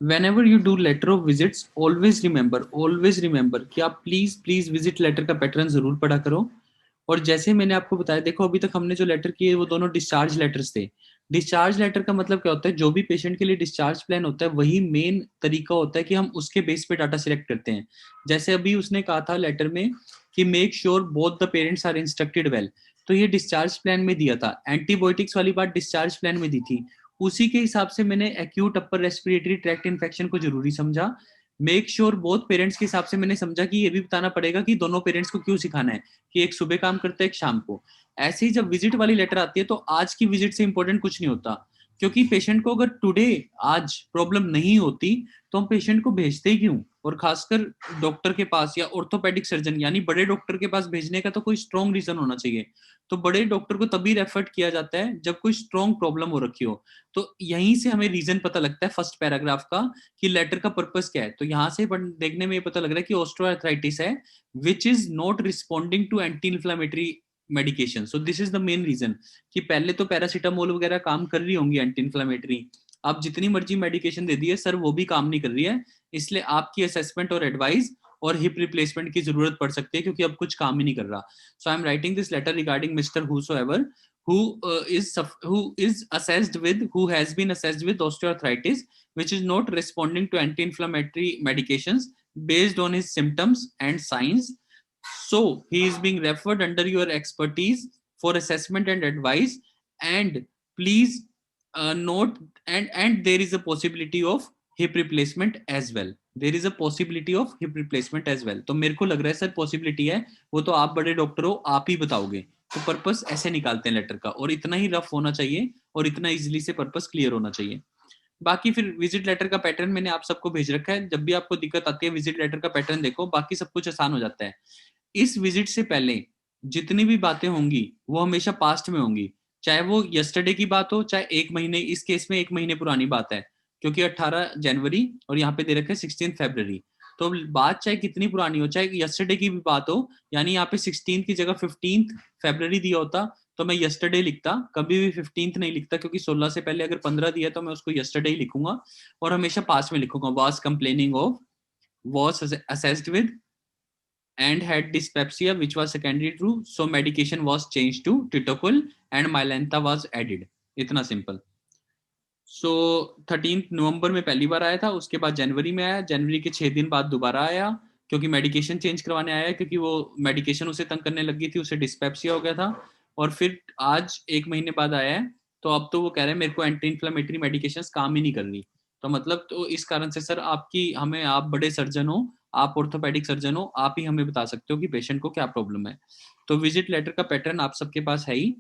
whenever you do letter of visits, always remember कि आप please visit letter का pattern जरूर पढ़ा करो। और जैसे मैंने आपको बताया, देखो अभी तक हमने जो लेटर किए वो दोनों डिस्चार्ज लेटर्स थे। डिस्चार्ज लेटर का मतलब क्या होता है, जो भी पेशेंट के लिए डिस्चार्ज प्लान होता है वही मेन तरीका होता है कि हम उसके बेस पे डाटा सिलेक्ट करते हैं। जैसे अभी उसने कहा था लेटर में कि make sure both the parents are instructed well, तो ये डिस्चार्ज प्लान में दिया था। एंटीबायोटिक्स वाली बात डिस्चार्ज प्लान में दी थी। उसी के हिसाब से मैंने acute upper respiratory tract infection को जरूरी समझा। मेक श्योर बोथ पेरेंट्स के हिसाब से मैंने समझा कि ये भी बताना पड़ेगा कि दोनों पेरेंट्स को क्यों सिखाना है, कि एक सुबह काम करता है एक शाम को। ऐसे ही जब विजिट वाली लेटर आती है तो आज की विजिट से इंपॉर्टेंट कुछ नहीं होता, क्योंकि पेशेंट को अगर टुडे आज प्रॉब्लम नहीं होती तो हम पेशेंट को भेजते ही क्यों। और खासकर डॉक्टर के पास या ऑर्थोपेडिक सर्जन यानी बड़े डॉक्टर के पास भेजने का तो कोई स्ट्रॉन्ग रीजन होना चाहिए। तो बड़े डॉक्टर को तभी रेफर किया जाता है जब कोई स्ट्रॉन्ग प्रॉब्लम हो रखी हो। तो यहीं से हमें रीजन पता लगता है फर्स्ट पैराग्राफ का कि लेटर का पर्पस क्या है। तो यहाँ से देखने में ये पता लग रहा है कि ऑस्टियोआर्थराइटिस है which is not responding to anti inflammatory medication. So this is the main reason कि पहले तो पैरासीटामोल वगैरह काम कर रही होंगी एंटी इन्फ्लामेटरी, आप जितनी मर्जी मेडिकेशन दे दी है सर वो भी काम नहीं कर रही है, इसलिए आपकी असेसमेंट और एडवाइस और हिप रिप्लेसमेंट की जरूरत पड़ सकती है क्योंकि अब कुछ काम ही नहीं कर रहा। So I am writing this letter regarding mister whosoever who has been assessed with osteoarthritis which is not responding to anti-inflammatory medications based on his symptoms and signs. So he is being referred under your expertise for assessment and advice. And please note, and there is a possibility of hip replacement as well. There is a possibility of hip replacement as well. तो मेरे को लग रहा है sir possibility है, वो तो आप बड़े डॉक्टर हो आप ही बताओगे। तो पर्पस ऐसे निकालते हैं लेटर का, और इतना ही रफ होना चाहिए और इतना इजीली से पर्पस क्लियर होना चाहिए। बाकी फिर विजिट लेटर का पैटर्न मैंने आप सबको भेज रखा है, जब भी आपको दिक्कत आती है विजिट लेटर का पैटर्न देखो, बाकी सब कुछ आसान हो जाता है। इस विजिट से पहले जितनी भी बातें होंगी वो हमेशा पास्ट में होंगी, चाहे वो यस्टरडे की बात हो चाहे एक महीने, इस केस में एक महीने पुरानी बात है क्योंकि 18 जनवरी और यहाँ पे दे रखे 16 फरवरी। तो बात चाहे कितनी पुरानी हो, चाहे यस्टरडे की भी बात हो, यानी यहाँ पे 16 की जगह 15 फरवरी दिया होता तो मैं यस्टरडे लिखता, कभी भी 15 नहीं लिखता, क्योंकि 16 से पहले अगर 15 दिया तो मैं उसको यस्टरडे ही लिखूंगा और हमेशा पास में लिखूंगा। Was complaining of, was assessed with and had dyspepsia which was secondary to, so medication was changed to titocol and Mylanta was added। इतना सिंपल। सो 13 नवंबर में पहली बार आया था, उसके बाद जनवरी में आया, जनवरी के 6 दिन बाद दोबारा आया क्योंकि मेडिकेशन चेंज करवाने आया, क्योंकि वो मेडिकेशन उसे तंग करने लगी थी, उसे डिस्पेप्सिया हो गया था। और फिर आज 1 महीने बाद आया है, तो अब तो वो कह रहे हैं मेरे को एंटी इन्फ्लेमेटरी मेडिकेशन काम ही नहीं कर रही। तो मतलब तो इस कारण से सर आपकी, हमें, आप बड़े सर्जन हो, आप ऑर्थोपेडिक सर्जन हो, आप ही हमें बता सकते हो कि पेशेंट को क्या प्रॉब्लम है। तो विजिट लेटर का पैटर्न आप सबके पास है ही।